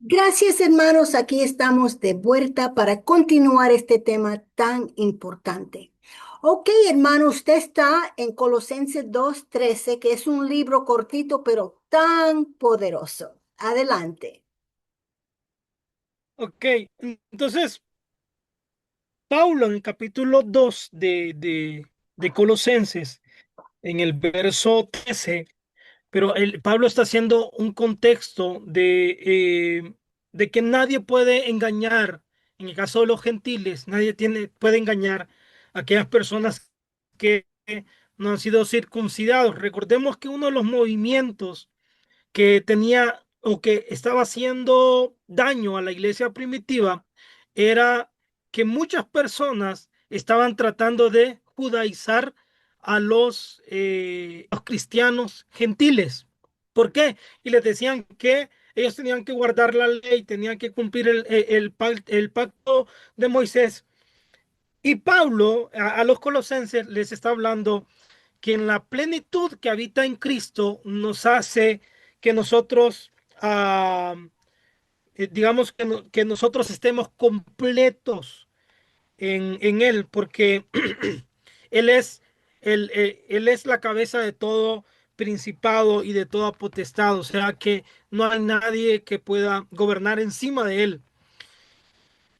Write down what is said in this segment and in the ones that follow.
Gracias, hermanos. Aquí estamos de vuelta para continuar este tema tan importante. Ok, hermano, usted está en Colosenses 2:13, que es un libro cortito, pero tan poderoso. Adelante. Ok, entonces Pablo en el capítulo 2 de Colosenses, en el verso 13, pero Pablo está haciendo un contexto de que nadie puede engañar, en el caso de los gentiles, puede engañar a aquellas personas que no han sido circuncidados. Recordemos que uno de los movimientos que tenía o que estaba haciendo daño a la iglesia primitiva era que muchas personas estaban tratando de judaizar a los cristianos gentiles. ¿Por qué? Y les decían que ellos tenían que guardar la ley, tenían que cumplir el pacto de Moisés. Y Pablo a los colosenses les está hablando que en la plenitud que habita en Cristo nos hace que nosotros, digamos que nosotros estemos completos en Él, porque Él es, Él es la cabeza de todo principado y de toda potestad, o sea que no hay nadie que pueda gobernar encima de Él.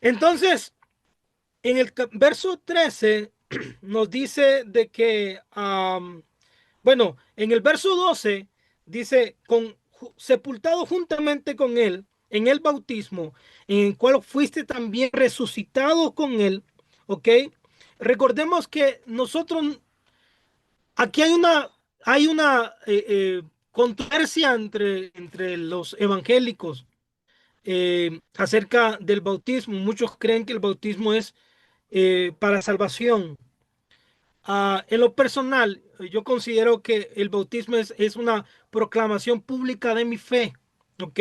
Entonces, en el verso 13 nos dice de que bueno, en el verso 12 dice, sepultado juntamente con él en el bautismo, en el cual fuiste también resucitado con él, ¿ok? Recordemos que nosotros, aquí hay una controversia entre los evangélicos acerca del bautismo. Muchos creen que el bautismo es para salvación. En lo personal, yo considero que el bautismo es una proclamación pública de mi fe, ¿ok?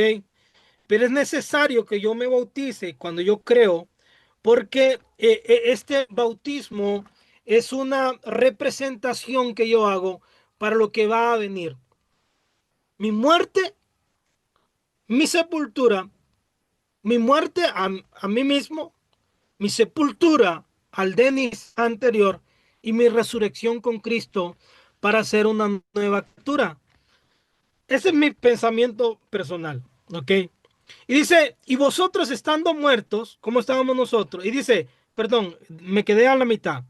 Pero es necesario que yo me bautice cuando yo creo, porque este bautismo es una representación que yo hago para lo que va a venir. Mi muerte, mi sepultura, mi muerte a mí mismo, mi sepultura al Denis anterior y mi resurrección con Cristo para ser una nueva criatura. Ese es mi pensamiento personal, ¿ok? Y dice, y vosotros estando muertos, ¿cómo estábamos nosotros? Y dice, perdón, me quedé a la mitad.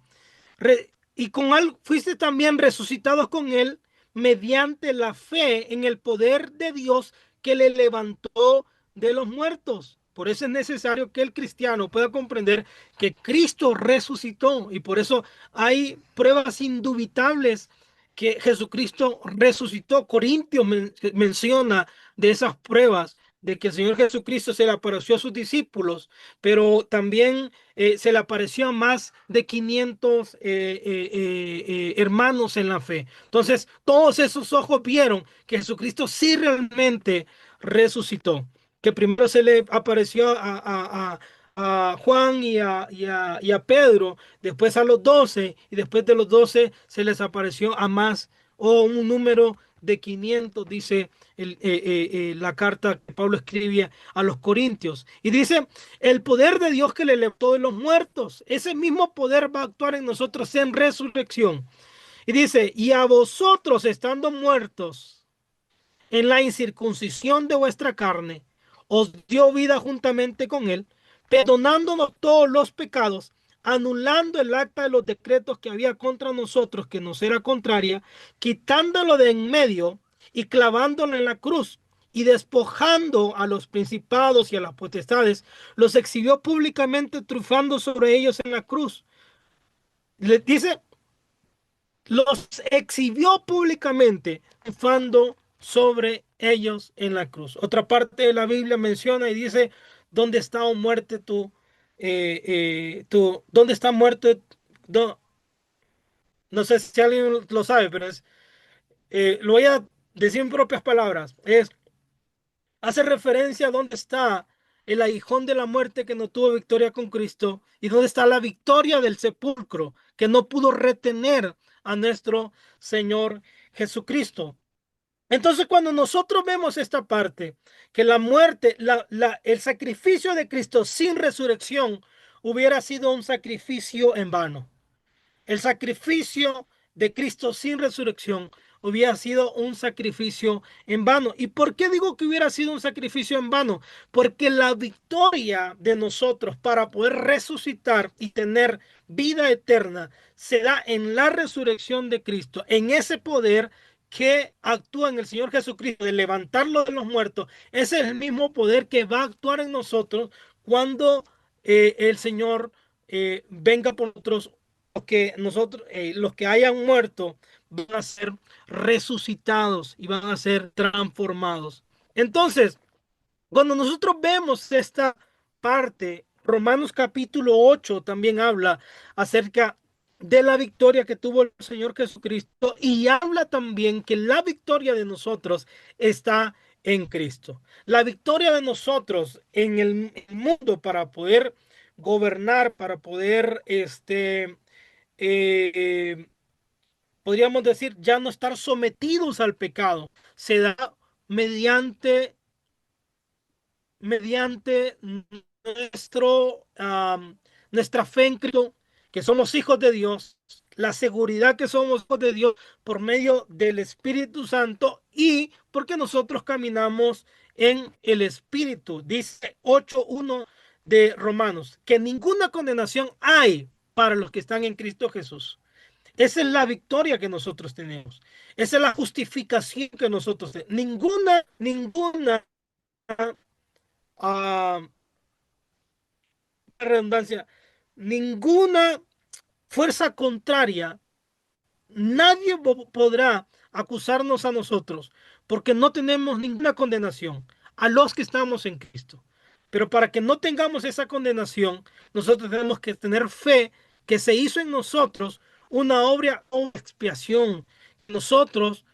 Y con él fuiste también resucitados con él mediante la fe en el poder de Dios que le levantó de los muertos. Por eso es necesario que el cristiano pueda comprender que Cristo resucitó y por eso hay pruebas indubitables que Jesucristo resucitó. Corintios menciona de esas pruebas de que el Señor Jesucristo se le apareció a sus discípulos, pero también se le apareció a más de 500 hermanos en la fe. Entonces, todos esos ojos vieron que Jesucristo sí realmente resucitó. Que primero se le apareció a Juan y a Pedro, después a los 12, y después de los 12 se les apareció a más o un número de 500, dice la carta que Pablo escribía a los Corintios. Y dice, el poder de Dios que le levantó de los muertos, ese mismo poder va a actuar en nosotros en resurrección. Y dice, y a vosotros estando muertos en la incircuncisión de vuestra carne, os dio vida juntamente con él, perdonándonos todos los pecados, anulando el acta de los decretos que había contra nosotros, que nos era contraria, quitándolo de en medio y clavándolo en la cruz, y despojando a los principados y a las potestades, los exhibió públicamente, triunfando sobre ellos en la cruz. Les dice, los exhibió públicamente, triunfando sobre ellos en la cruz. Otra parte de la Biblia menciona y dice, ¿dónde está o muerte dónde está muerto? No, no sé si alguien lo sabe, pero lo voy a decir en propias palabras. Hace referencia a dónde está el aguijón de la muerte que no tuvo victoria con Cristo y dónde está la victoria del sepulcro que no pudo retener a nuestro Señor Jesucristo. Entonces, cuando nosotros vemos esta parte, que la muerte, el sacrificio de Cristo sin resurrección hubiera sido un sacrificio en vano. El sacrificio de Cristo sin resurrección hubiera sido un sacrificio en vano. ¿Y por qué digo que hubiera sido un sacrificio en vano? Porque la victoria de nosotros para poder resucitar y tener vida eterna se da en la resurrección de Cristo, en ese poder que actúa en el Señor Jesucristo de levantarlo de los muertos. Ese es el mismo poder que va a actuar en nosotros cuando el Señor venga por nosotros, los que hayan muerto van a ser resucitados y van a ser transformados. Entonces, cuando nosotros vemos esta parte, Romanos capítulo 8 también habla acerca de la victoria que tuvo el Señor Jesucristo y habla también que la victoria de nosotros está en Cristo. La victoria de nosotros en el mundo para poder gobernar, para poder eh, podríamos decir, ya no estar sometidos al pecado. Se da mediante, mediante nuestra fe en Cristo, que somos hijos de Dios, la seguridad que somos hijos de Dios por medio del Espíritu Santo y porque nosotros caminamos en el Espíritu. Dice 8:1 de Romanos, que ninguna condenación hay para los que están en Cristo Jesús. Esa es la victoria que nosotros tenemos. Esa es la justificación que nosotros tenemos. Ninguna ah, redundancia, ninguna fuerza contraria, nadie podrá acusarnos a nosotros porque no tenemos ninguna condenación a los que estamos en Cristo. Pero para que no tengamos esa condenación, nosotros tenemos que tener fe que se hizo en nosotros una obra o expiación. Nosotros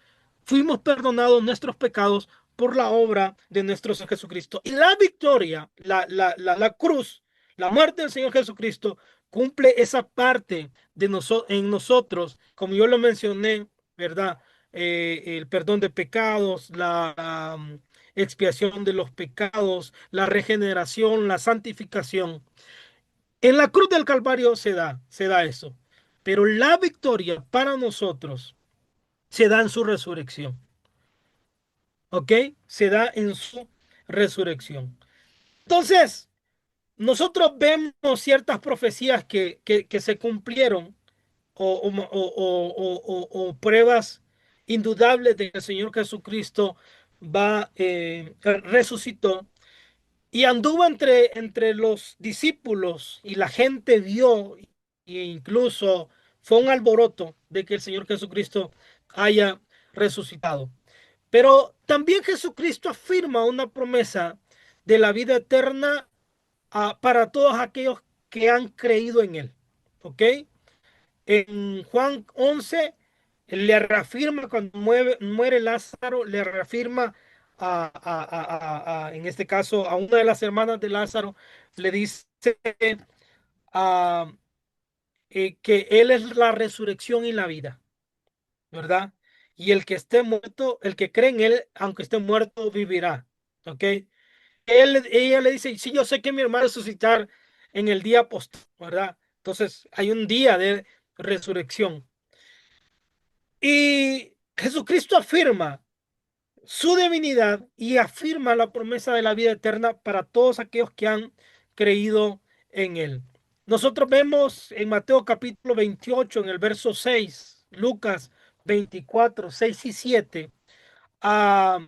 fuimos perdonados nuestros pecados por la obra de nuestro Señor Jesucristo. Y la victoria, la cruz, la muerte del Señor Jesucristo cumple esa parte de en nosotros, como yo lo mencioné, ¿verdad? El perdón de pecados, la expiación de los pecados, la regeneración, la santificación. En la cruz del Calvario se da eso. Pero la victoria para nosotros se da en su resurrección. ¿Ok? Se da en su resurrección. Entonces, nosotros vemos ciertas profecías que se cumplieron o pruebas indudables de que el Señor Jesucristo resucitó y anduvo entre los discípulos y la gente vio e incluso fue un alboroto de que el Señor Jesucristo haya resucitado. Pero también Jesucristo afirma una promesa de la vida eterna para todos aquellos que han creído en Él. ¿Ok? En Juan 11 le reafirma cuando muere Lázaro, le reafirma en este caso a una de las hermanas de Lázaro, le dice ah, que Él es la resurrección y la vida, ¿verdad? Y el que esté muerto, el que cree en Él, aunque esté muerto, vivirá. ¿Ok? Ella le dice, sí, yo sé que mi hermano resucitar en el día post, ¿verdad? Entonces hay un día de resurrección. Y Jesucristo afirma su divinidad y afirma la promesa de la vida eterna para todos aquellos que han creído en Él. Nosotros vemos en Mateo capítulo 28, en el verso 6, Lucas 24, 6 y 7, ah,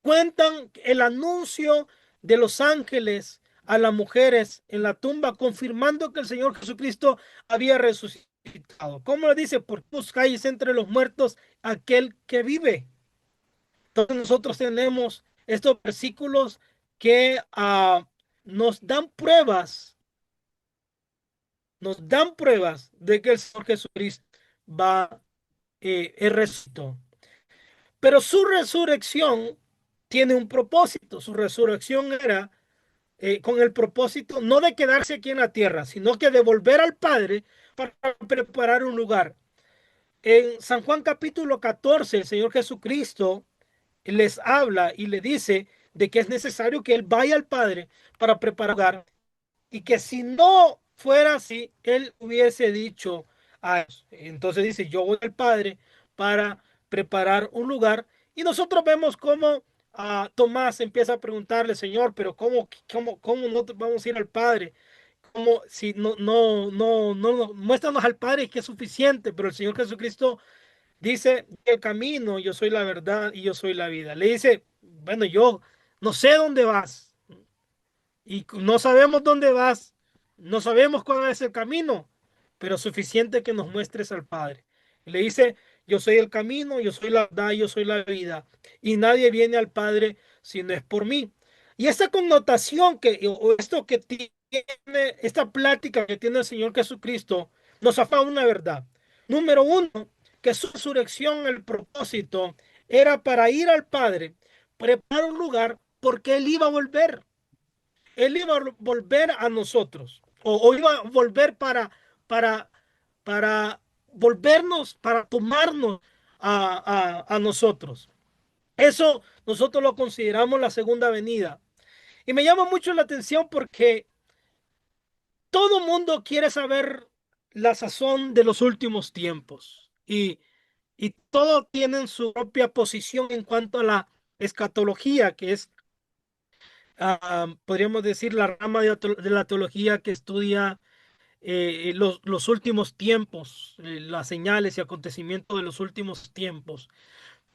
cuentan el anuncio de los ángeles a las mujeres en la tumba, confirmando que el Señor Jesucristo había resucitado. ¿Cómo le dice? Porque buscáis entre los muertos aquel que vive. Entonces nosotros tenemos estos versículos que nos dan pruebas, de que el Señor Jesucristo va resucitó. Pero su resurrección tiene un propósito. Su resurrección era con el propósito no de quedarse aquí en la tierra, sino que de volver al Padre para preparar un lugar. En San Juan capítulo 14, el Señor Jesucristo les habla y le dice de que es necesario que él vaya al Padre para preparar lugar, y que si no fuera así, él hubiese dicho a ellos. Entonces dice, yo voy al Padre para preparar un lugar. Y nosotros vemos cómo Tomás empieza a preguntarle, Señor, pero ¿cómo no vamos a ir al Padre? Como si no, muéstranos al Padre, que es suficiente. Pero el Señor Jesucristo dice, el camino, yo soy la verdad y yo soy la vida. Le dice, bueno, yo no sé dónde vas y no sabemos dónde vas, no sabemos cuál es el camino, pero suficiente que nos muestres al Padre. Y le dice, yo soy el camino, yo soy la verdad, yo soy la vida, y nadie viene al Padre si no es por mí. Y esta connotación o esto que tiene, esta plática que tiene el Señor Jesucristo, nos afirma una verdad. Número uno, que su resurrección, el propósito, era para ir al Padre, preparar un lugar, porque Él iba a volver. Él iba a volver a nosotros, o iba a volver para, para volvernos, para tomarnos a nosotros. Eso nosotros lo consideramos la segunda venida. Y me llama mucho la atención porque todo mundo quiere saber la sazón de los últimos tiempos. Y todos tienen su propia posición en cuanto a la escatología, que es, podríamos decir, la rama de la teología que estudia los últimos tiempos, las señales y acontecimientos de los últimos tiempos.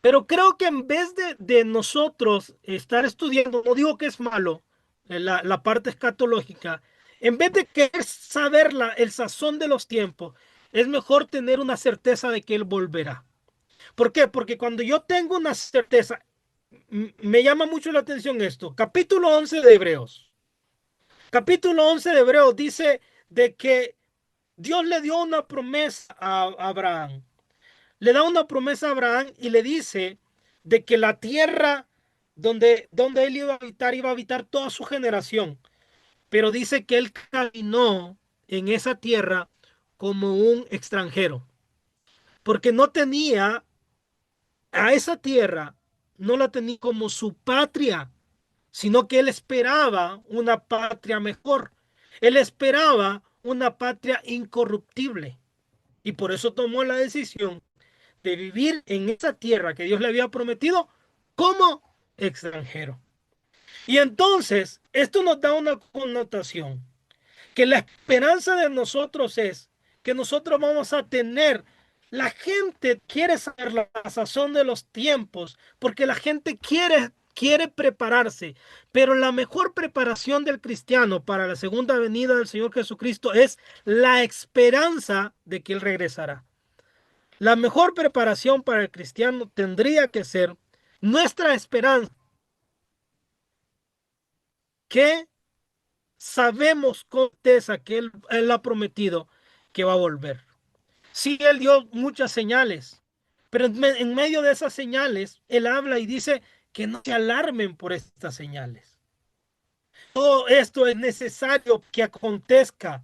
Pero creo que en vez de nosotros estar estudiando, no digo que es malo, la parte escatológica, en vez de querer saber el sazón de los tiempos, es mejor tener una certeza de que Él volverá. ¿Por qué? Porque cuando yo tengo una certeza, me llama mucho la atención esto. Capítulo 11 de Hebreos. Capítulo 11 de Hebreos dice de que Dios le dio una promesa a Abraham. Le da una promesa a Abraham y le dice de que la tierra donde él iba a habitar toda su generación. Pero dice que él caminó en esa tierra como un extranjero, porque no tenía a esa tierra, no la tenía como su patria, sino que él esperaba una patria mejor. Él esperaba una patria incorruptible. Y por eso tomó la decisión de vivir en esa tierra que Dios le había prometido como extranjero. Y entonces, esto nos da una connotación, que la esperanza de nosotros es que nosotros vamos a tener, la gente quiere saber la sazón de los tiempos, porque la gente quiere prepararse, pero la mejor preparación del cristiano para la segunda venida del Señor Jesucristo es la esperanza de que Él regresará. La mejor preparación para el cristiano tendría que ser nuestra esperanza, que sabemos con certeza que él ha prometido que va a volver. Sí, Él dio muchas señales, pero en medio de esas señales, Él habla y dice que no se alarmen por estas señales. Todo esto es necesario que acontezca.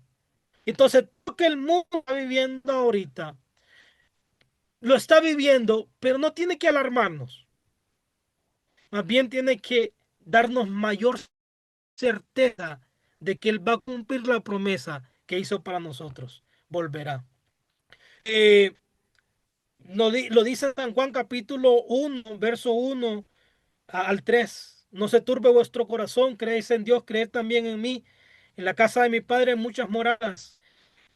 Entonces, lo que el mundo está viviendo ahorita, lo está viviendo, pero no tiene que alarmarnos. Más bien tiene que darnos mayor certeza de que Él va a cumplir la promesa que hizo para nosotros. Volverá. Eh, lo dice San Juan capítulo 1, verso 1 al 3. No se turbe vuestro corazón, creéis en Dios, creed también en mí. En la casa de mi Padre hay muchas moradas.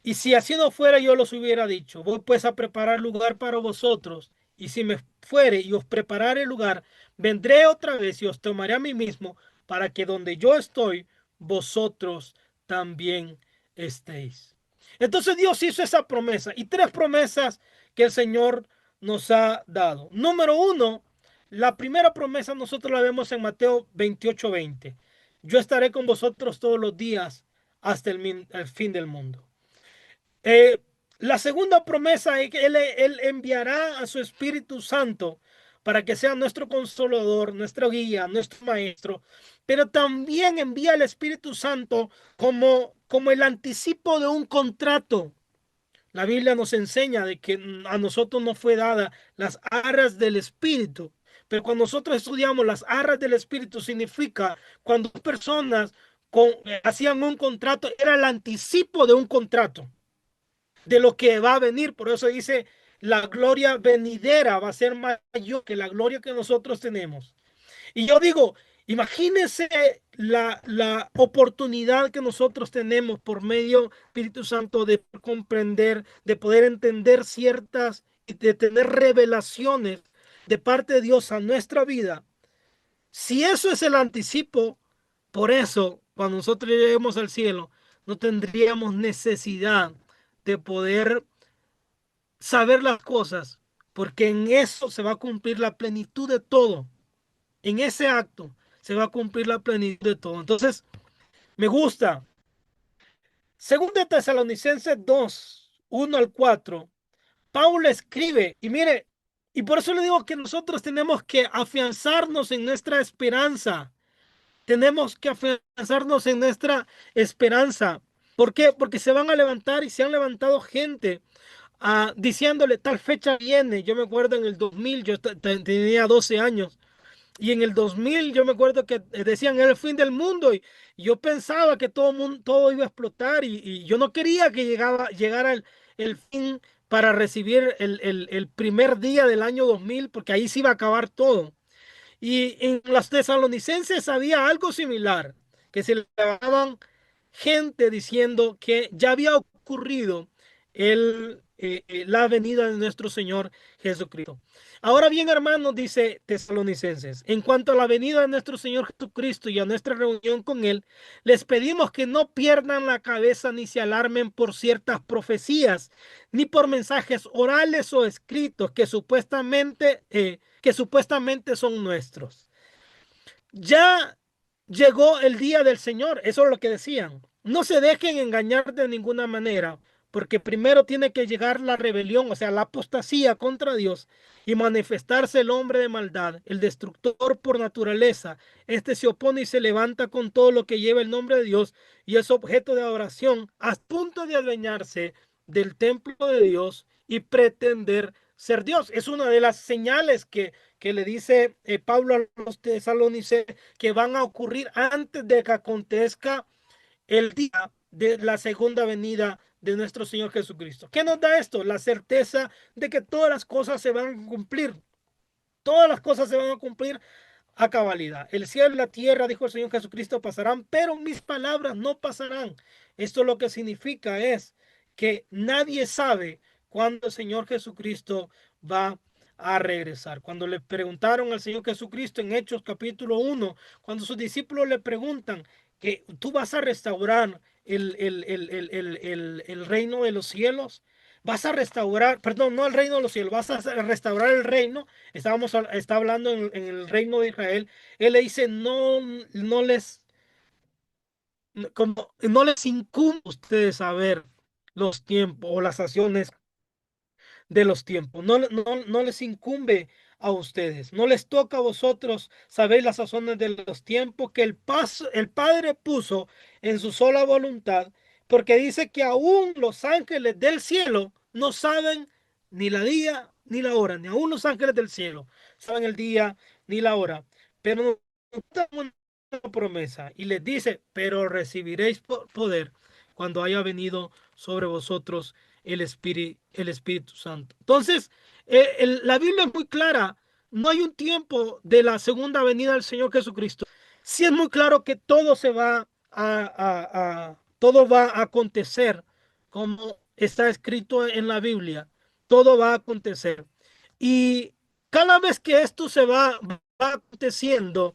Y si así no fuera, yo los hubiera dicho. Voy pues a preparar lugar para vosotros. Y si me fuere y os preparare el lugar, vendré otra vez y os tomaré a mí mismo, para que donde yo estoy, vosotros también estéis. Entonces Dios hizo esa promesa y tres promesas que el Señor nos ha dado. Número uno, la primera promesa nosotros la vemos en Mateo 28:20. Yo estaré con vosotros todos los días hasta el fin del mundo. Eh, la segunda promesa es que él enviará a su Espíritu Santo para que sea nuestro consolador, nuestro guía, nuestro maestro, pero también envía el Espíritu Santo como el anticipo de un contrato. La Biblia nos enseña de que a nosotros no fue dada las arras del Espíritu, pero cuando nosotros estudiamos las arras del Espíritu, significa cuando personas hacían un contrato, era el anticipo de un contrato, de lo que va a venir. Por eso dice, la gloria venidera va a ser mayor que la gloria que nosotros tenemos. Y yo digo, imagínense la oportunidad que nosotros tenemos por medio Espíritu Santo de comprender, de poder entender ciertas y de tener revelaciones de parte de Dios a nuestra vida. Si eso es el anticipo, por eso cuando nosotros lleguemos al cielo, no tendríamos necesidad de poder saber las cosas, porque en eso se va a cumplir la plenitud de todo. En ese acto se va a cumplir la plenitud de todo. Entonces, me gusta. Según de Tesalonicenses 2, 1 al 4, Pablo escribe, y mire, y por eso le digo que nosotros tenemos que afianzarnos en nuestra esperanza. Tenemos que afianzarnos en nuestra esperanza. ¿Por qué? Porque se van a levantar y se han levantado gente diciéndole tal fecha viene. Yo me acuerdo en el 2000, yo tenía 12 años. Y en el 2000 yo me acuerdo que decían el fin del mundo y yo pensaba que todo iba a explotar y yo no quería que llegara el fin para recibir el primer día del año 2000 porque ahí se iba a acabar todo. Y en las tesalonicenses había algo similar, que se levantaban gente diciendo que ya había ocurrido la venida de nuestro Señor Jesucristo. Ahora bien, hermanos, dice Tesalonicenses, en cuanto a la venida de nuestro Señor Jesucristo y a nuestra reunión con Él, les pedimos que no pierdan la cabeza ni se alarmen por ciertas profecías, ni por mensajes orales o escritos que supuestamente son nuestros. Ya llegó el día del Señor, eso es lo que decían. No se dejen engañar de ninguna manera, porque primero tiene que llegar la rebelión, o sea, la apostasía contra Dios y manifestarse el hombre de maldad, el destructor por naturaleza. Este se opone y se levanta con todo lo que lleva el nombre de Dios y es objeto de adoración, a punto de adueñarse del templo de Dios y pretender ser Dios. Es una de las señales que le dice Pablo a los tesalonicenses que van a ocurrir antes de que acontezca el día de la segunda venida de nuestro Señor Jesucristo. ¿Qué nos da esto? La certeza de que todas las cosas se van a cumplir. Todas las cosas se van a cumplir a cabalidad. El cielo y la tierra, dijo el Señor Jesucristo, pasarán, pero mis palabras no pasarán. Esto lo que significa es que nadie sabe cuándo el Señor Jesucristo va a regresar. Cuando le preguntaron al Señor Jesucristo en Hechos capítulo 1, cuando sus discípulos le preguntan que tú vas a restaurar el reino de los cielos, vas a restaurar, perdón, no el reino de los cielos, vas a restaurar el reino. Está hablando en el reino de Israel. Él le dice, no les incumbe a ustedes saber los tiempos o las acciones de los tiempos. No les incumbe a ustedes. No les toca a vosotros saber las razones de los tiempos que el Padre puso en su sola voluntad, porque dice que aún los ángeles del cielo no saben ni la día ni la hora, ni aún los ángeles del cielo saben el día ni la hora. Pero nos da una promesa y les dice, pero recibiréis poder cuando haya venido sobre vosotros el Espíritu Santo. Entonces, la Biblia es muy clara. No hay un tiempo de la segunda venida del Señor Jesucristo. Sí es muy claro que todo va a acontecer como está escrito en la Biblia. Todo va a acontecer. Y cada vez que esto va aconteciendo,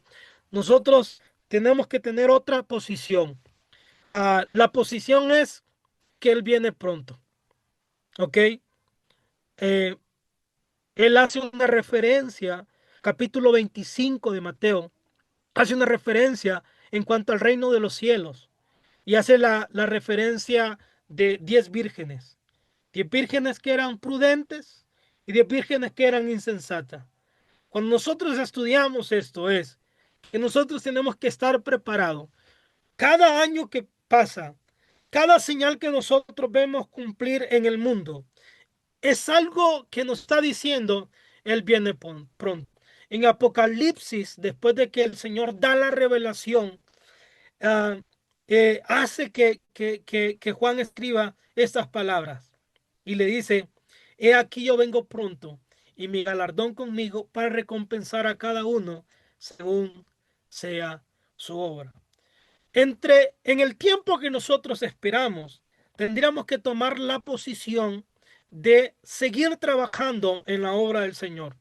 nosotros tenemos que tener otra posición. La posición es que Él viene pronto. ¿Ok? Eh, Él hace una referencia, capítulo 25 de Mateo, hace una referencia en cuanto al reino de los cielos y hace la referencia de 10 vírgenes. 10 vírgenes que eran prudentes y 10 vírgenes que eran insensatas. Cuando nosotros estudiamos esto es que nosotros tenemos que estar preparados. Cada año que pasa, cada señal que nosotros vemos cumplir en el mundo, es algo que nos está diciendo, Él viene pronto. en Apocalipsis, después de que el Señor da la revelación, ah, hace que Juan escriba estas palabras y le dice: he aquí yo vengo pronto y mi galardón conmigo para recompensar a cada uno según sea su obra. En el tiempo que nosotros esperamos, tendríamos que tomar la posición de seguir trabajando en la obra del Señor.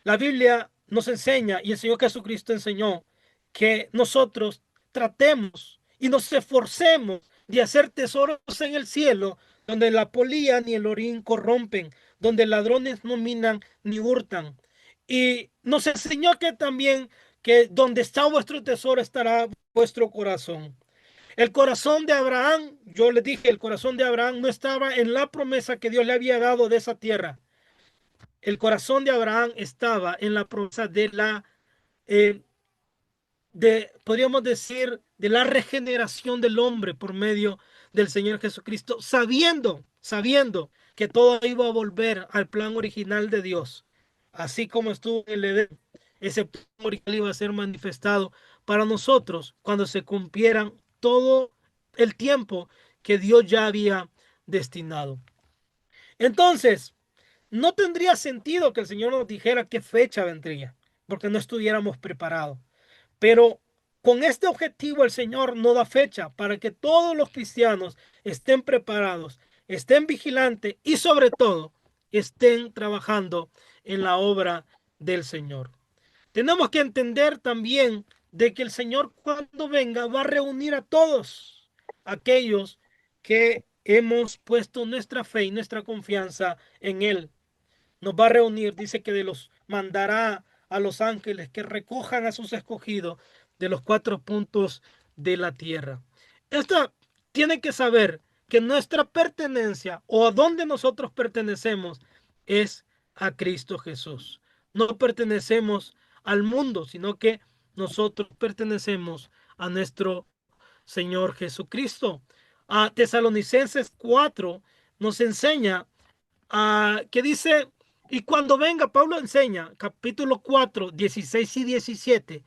La Biblia nos enseña, y el Señor Jesucristo enseñó, que nosotros tratemos y nos esforcemos de hacer tesoros en el cielo, donde la polilla ni el orín corrompen, donde ladrones no minan ni hurtan. Y nos enseñó que también que donde está vuestro tesoro estará vuestro corazón. El corazón de Abraham, yo les dije, el corazón de Abraham no estaba en la promesa que Dios le había dado de esa tierra. El corazón de Abraham estaba en la promesa de eh, podríamos decir, de la regeneración del hombre por medio del Señor Jesucristo, sabiendo que todo iba a volver al plan original de Dios, así como estuvo en el Edén. Ese plan original iba a ser manifestado para nosotros cuando se cumplieran todo el tiempo que Dios ya había destinado. Entonces, no tendría sentido que el Señor nos dijera qué fecha vendría, porque no estuviéramos preparados. Pero con este objetivo el Señor no da fecha para que todos los cristianos estén preparados, estén vigilantes y sobre todo estén trabajando en la obra del Señor. Tenemos que entender también de que el Señor cuando venga va a reunir a todos aquellos que hemos puesto nuestra fe y nuestra confianza en Él. Nos va a reunir, dice que de los mandará a los ángeles que recojan a sus escogidos de los cuatro puntos de la tierra. Esta tiene que saber que nuestra pertenencia o a donde nosotros pertenecemos es a Cristo Jesús. No pertenecemos al mundo, sino que nosotros pertenecemos a nuestro Señor Jesucristo. A Tesalonicenses 4 nos enseña que dice, y cuando venga, Pablo enseña, capítulo 4 16 y 17.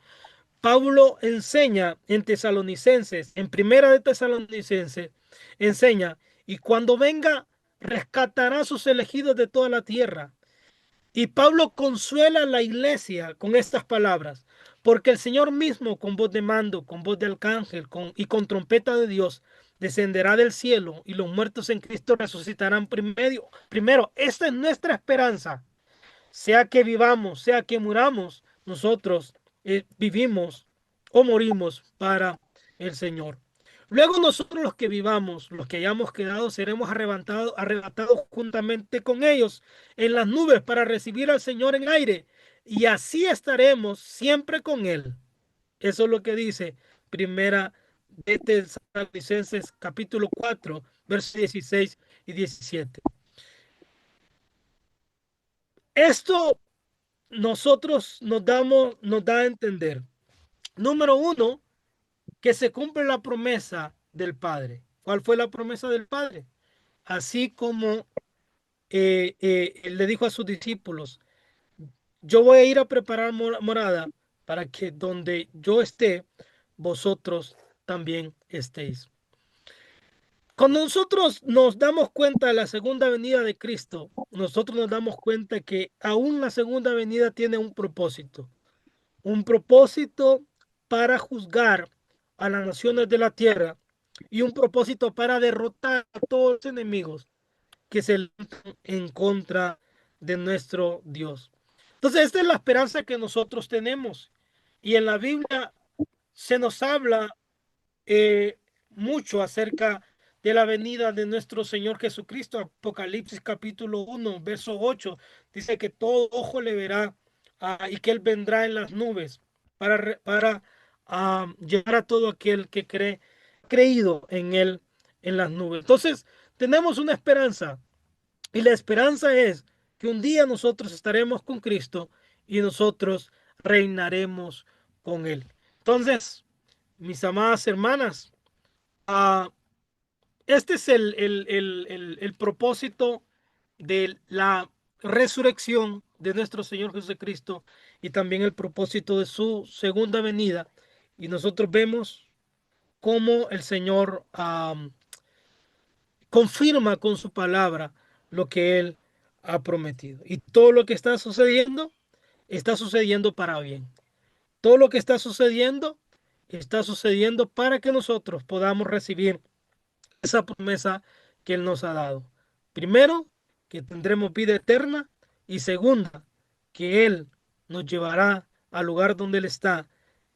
Pablo enseña en Tesalonicenses, en primera de Tesalonicenses, enseña, y cuando venga, rescatará a sus elegidos de toda la tierra. Y Pablo consuela a la iglesia con estas palabras, porque el Señor mismo con voz de mando, con voz de arcángel y con trompeta de Dios descenderá del cielo y los muertos en Cristo resucitarán primero. Primero, esta es nuestra esperanza. Sea que vivamos, sea que muramos, nosotros vivimos o morimos para el Señor. Luego nosotros los que vivamos, los que hayamos quedado, seremos arrebatados juntamente con ellos en las nubes para recibir al Señor en aire. Y así estaremos siempre con Él. Eso es lo que dice Primera de Tesalonicenses capítulo 4, versos 16 y 17. Esto nosotros nos da a entender, número uno, que se cumple la promesa del Padre. ¿Cuál fue la promesa del Padre? Así como él le dijo a sus discípulos, yo voy a ir a preparar morada para que donde yo esté, vosotros también estéis. Cuando nosotros nos damos cuenta de la segunda venida de Cristo, nosotros nos damos cuenta que aún la segunda venida tiene un propósito para juzgar a las naciones de la tierra y un propósito para derrotar a todos los enemigos que se levantan en contra de nuestro Dios. Entonces, esta es la esperanza que nosotros tenemos. Y en la Biblia se nos habla mucho acerca de la venida de nuestro Señor Jesucristo. Apocalipsis capítulo 1, verso 8, dice que todo ojo le verá y que Él vendrá en las nubes para llevar a todo aquel que creído en Él en las nubes. Entonces, tenemos una esperanza y la esperanza es que un día nosotros estaremos con Cristo y nosotros reinaremos con Él. Entonces, mis amadas hermanas, ah, este es el propósito de la resurrección de nuestro Señor Jesucristo y también el propósito de su segunda venida. Y nosotros vemos cómo el Señor confirma con su palabra lo que Él ha prometido. Y todo lo que está sucediendo para bien. Todo lo que está sucediendo para que nosotros podamos recibir esa promesa que Él nos ha dado. Primero, que tendremos vida eterna y segunda, que Él nos llevará al lugar donde Él está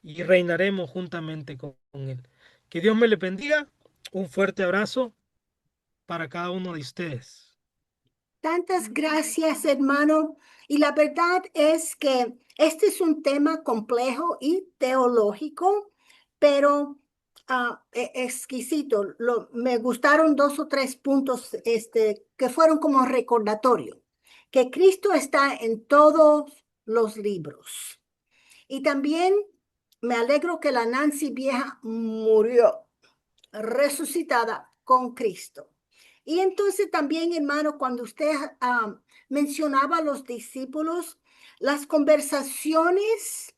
y reinaremos juntamente con Él. Que Dios me le bendiga. Un fuerte abrazo para cada uno de ustedes. Tantas gracias, hermano. Y la verdad es que este es un tema complejo y teológico, pero exquisito. Me gustaron dos o tres puntos que fueron como recordatorio, que Cristo está en todos los libros. Y también me alegro que la Nancy vieja murió resucitada con Cristo. Y entonces también, hermano, cuando usted mencionaba a los discípulos, las conversaciones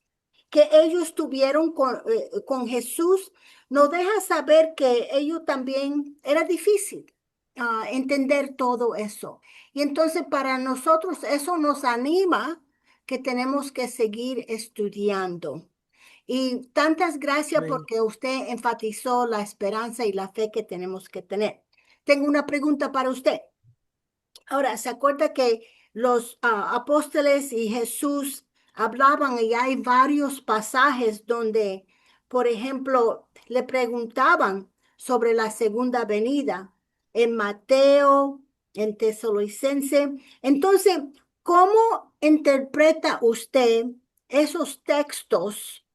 que ellos tuvieron con Jesús, nos deja saber que ellos también era difícil entender todo eso. Y entonces para nosotros eso nos anima que tenemos que seguir estudiando. Y tantas gracias Amén. porque usted enfatizó la esperanza y la fe que tenemos que tener. Tengo una pregunta para usted. Ahora, ¿se acuerda que los apóstoles y Jesús hablaban y hay varios pasajes donde, por ejemplo, le preguntaban sobre la segunda venida en Mateo, en Tesalonicense? Entonces, ¿cómo interpreta usted esos textos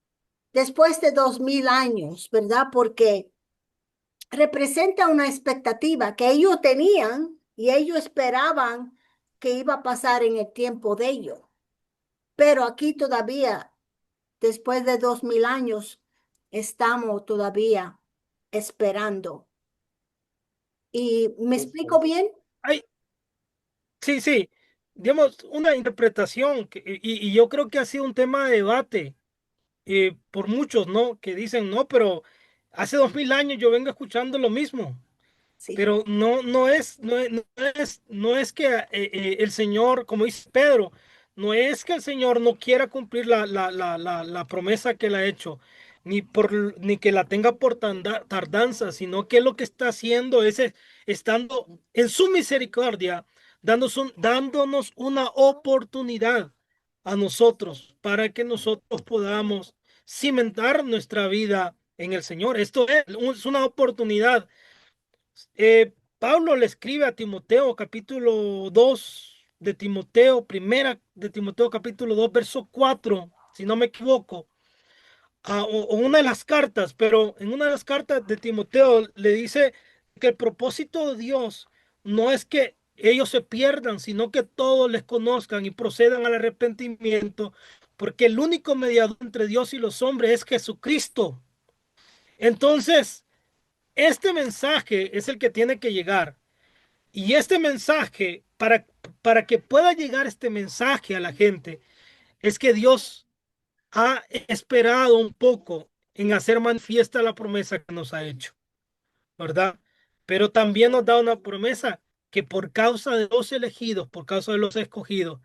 después de 2000 años, verdad? Porque representa una expectativa que ellos tenían y ellos esperaban que iba a pasar en el tiempo de ellos. Pero aquí todavía, después de 2000 años, estamos todavía esperando. ¿Y me explico bien? Ay, sí, sí, digamos, una interpretación y yo creo que ha sido un tema de debate por muchos, ¿no? Que dicen, no, pero hace 2000 años yo vengo escuchando lo mismo. Sí. Pero no es que el Señor, como dice Pedro, no es que el Señor no quiera cumplir la promesa que él ha hecho, ni que la tenga por tardanza, sino que lo que está haciendo es estando en su misericordia, dándonos una oportunidad a nosotros para que nosotros podamos cimentar nuestra vida en el Señor. Esto es una oportunidad. Pablo le escribe a Timoteo, capítulo 2 de Timoteo, primera de Timoteo, capítulo 2 verso 4 si no me equivoco, o una de las cartas, pero en una de las cartas de Timoteo le dice que el propósito de Dios no es que ellos se pierdan, sino que todos les conozcan y procedan al arrepentimiento, porque el único mediador entre Dios y los hombres es Jesucristo. Entonces, este mensaje es el que tiene que llegar. Y este mensaje, para que pueda llegar este mensaje a la gente, es que Dios ha esperado un poco en hacer manifiesta la promesa que nos ha hecho, ¿verdad? Pero también nos da una promesa que por causa de los elegidos, por causa de los escogidos,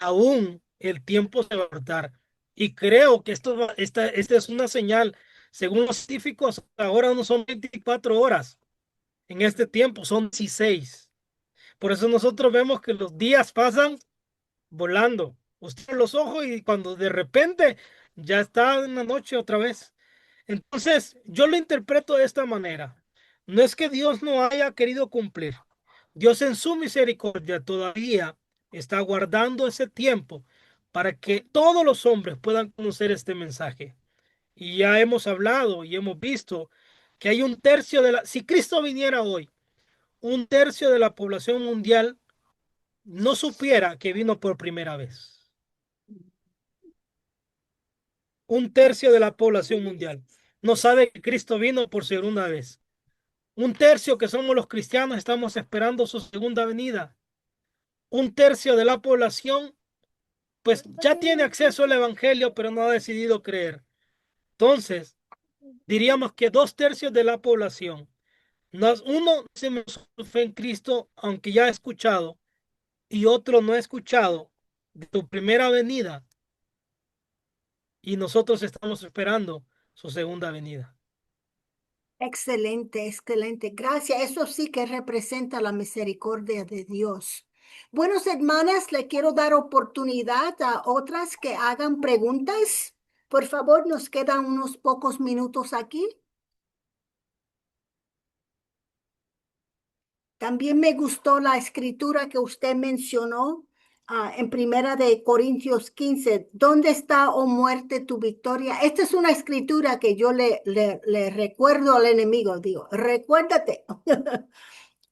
aún el tiempo se va a cortar. Y creo que esta es una señal, según los científicos, ahora no son 24 horas, en este tiempo son 16. Por eso nosotros vemos que los días pasan volando. Usted abre los ojos y cuando de repente ya está en la noche otra vez. Entonces, yo lo interpreto de esta manera. No es que Dios no haya querido cumplir. Dios en su misericordia todavía está guardando ese tiempo para que todos los hombres puedan conocer este mensaje. Y ya hemos hablado y hemos visto que hay un tercio si Cristo viniera hoy, un tercio de la población mundial no supiera que vino por primera vez. Un tercio de la población mundial no sabe que Cristo vino por segunda vez. Un tercio que somos los cristianos estamos esperando su segunda venida. Un tercio de la población pues ya tiene acceso al Evangelio, pero no ha decidido creer. Entonces, diríamos que 2/3 de la población, uno se me su fe en Cristo, aunque ya ha escuchado, y otro no ha escuchado de tu primera venida, y nosotros estamos esperando su segunda venida. Excelente, excelente. Gracias. Eso sí que representa la misericordia de Dios. Buenos hermanas, le quiero dar oportunidad a otras que hagan preguntas. Por favor, nos quedan unos pocos minutos aquí. También me gustó la escritura que usted mencionó en Primera de Corintios 15. ¿Dónde está, oh muerte, tu victoria? Esta es una escritura que yo le recuerdo al enemigo. Digo, recuérdate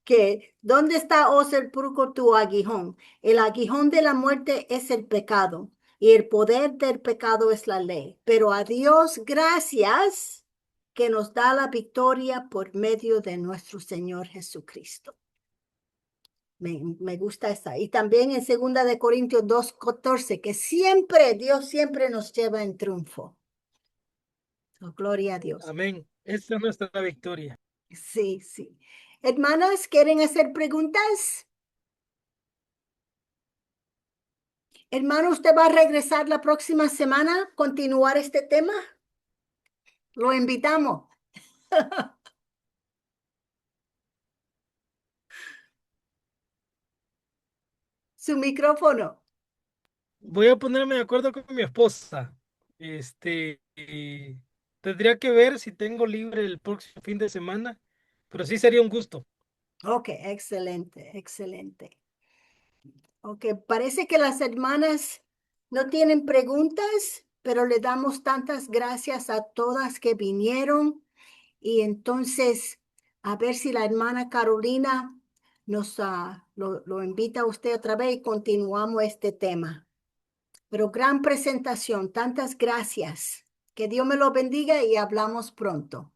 que ¿dónde está, oh sepulcro, tu aguijón? El aguijón de la muerte es el pecado y el poder del pecado es la ley. Pero a Dios gracias que nos da la victoria por medio de nuestro Señor Jesucristo. Me gusta esa. Y también en Segunda de Corintios 2:14, que siempre, Dios siempre nos lleva en triunfo. Oh, gloria a Dios. Amén. Esta es nuestra victoria. Sí, sí. Hermanas, ¿quieren hacer preguntas? Hermano, ¿usted va a regresar la próxima semana, continuar este tema? Lo invitamos. Su micrófono. Voy a ponerme de acuerdo con mi esposa. Tendría que ver si tengo libre el próximo fin de semana, pero sí sería un gusto. Ok, excelente, excelente. Ok, parece que las hermanas no tienen preguntas, pero le damos tantas gracias a todas que vinieron. Y entonces, a ver si la hermana Carolina lo invita a usted otra vez y continuamos este tema. Pero gran presentación, tantas gracias. Que Dios me lo bendiga y hablamos pronto.